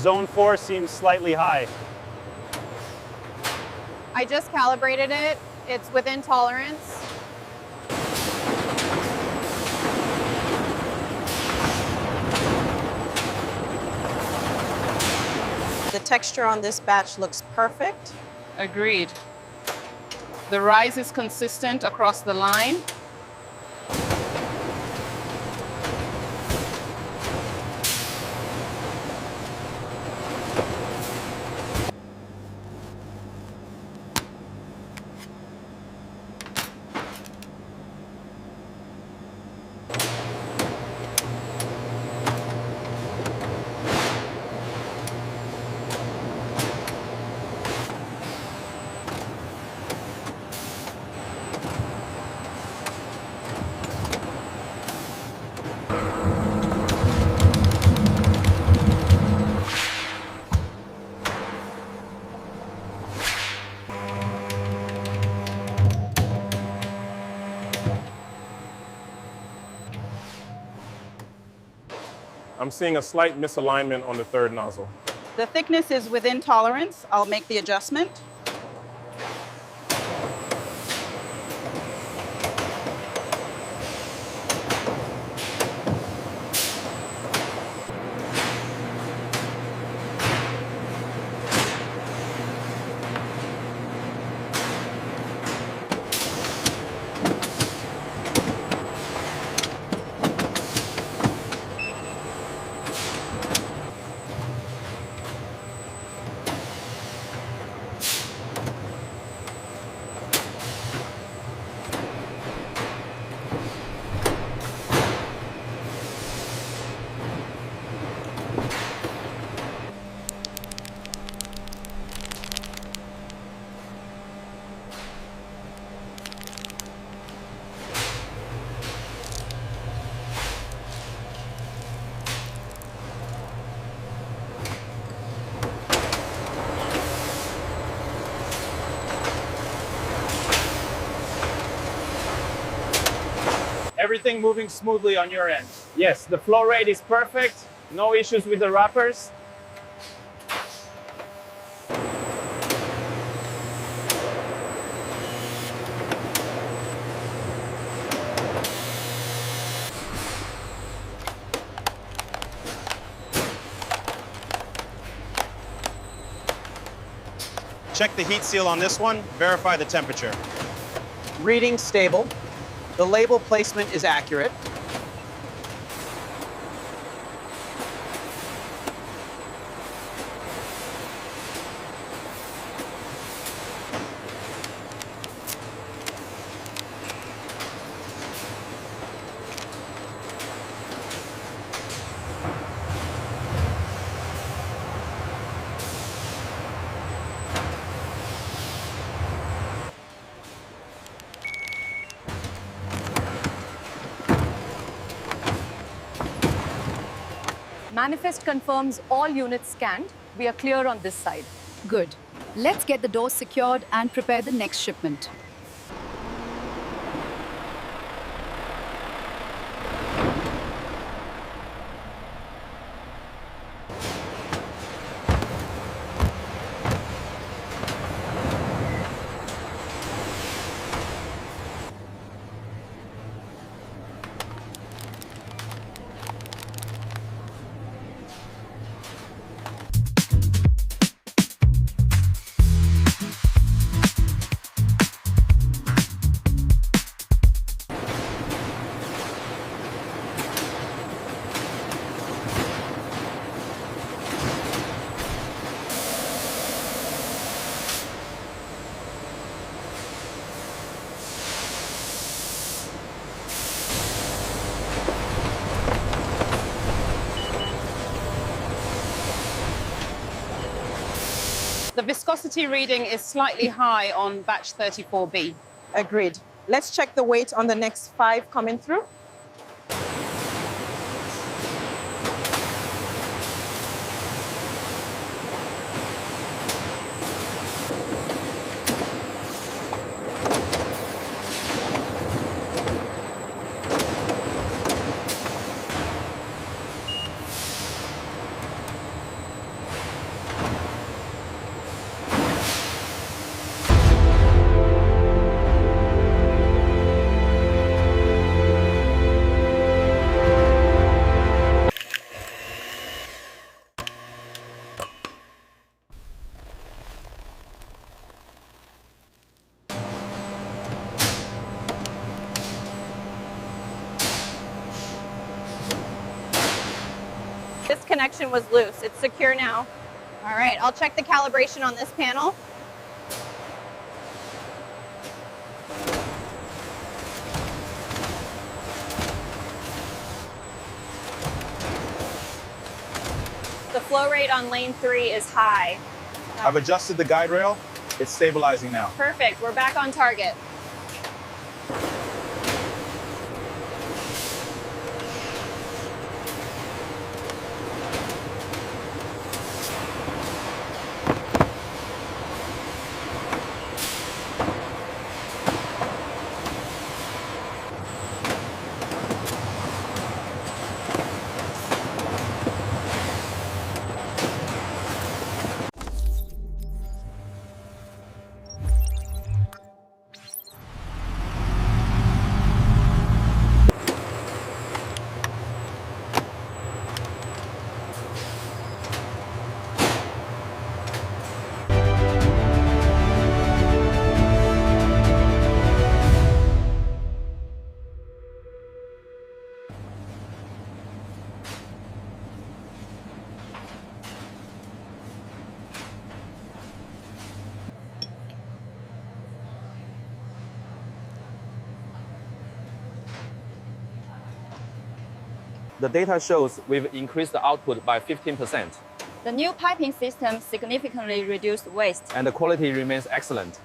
Zone 4 seems slightly high. I just calibrated it. It's within tolerance. The texture on this batch looks perfect. Agreed. The rise is consistent across the line. I'm seeing a slight misalignment on the third nozzle. The thickness is within tolerance. I'll make the adjustment. Everything moving smoothly on your end. Yes, the flow rate is perfect. No issues with the wrappers. Check the heat seal on this one, verify the temperature. Reading stable. The label placement is accurate. Manifest confirms all units scanned. We are clear on this side. Good. Let's get the doors secured and prepare the next shipment. The viscosity reading is slightly high on batch 34B. Agreed. Let's check the weight on the next 5 coming through. connection was loose. It's secure now. All right, I'll check the calibration on this panel. The flow rate on lane 3 is high. I've adjusted the guide rail. It's stabilizing now. Perfect, we're back on target. The data shows we've increased the output by 15%, The new piping system significantly reduced waste. and the quality remains excellent.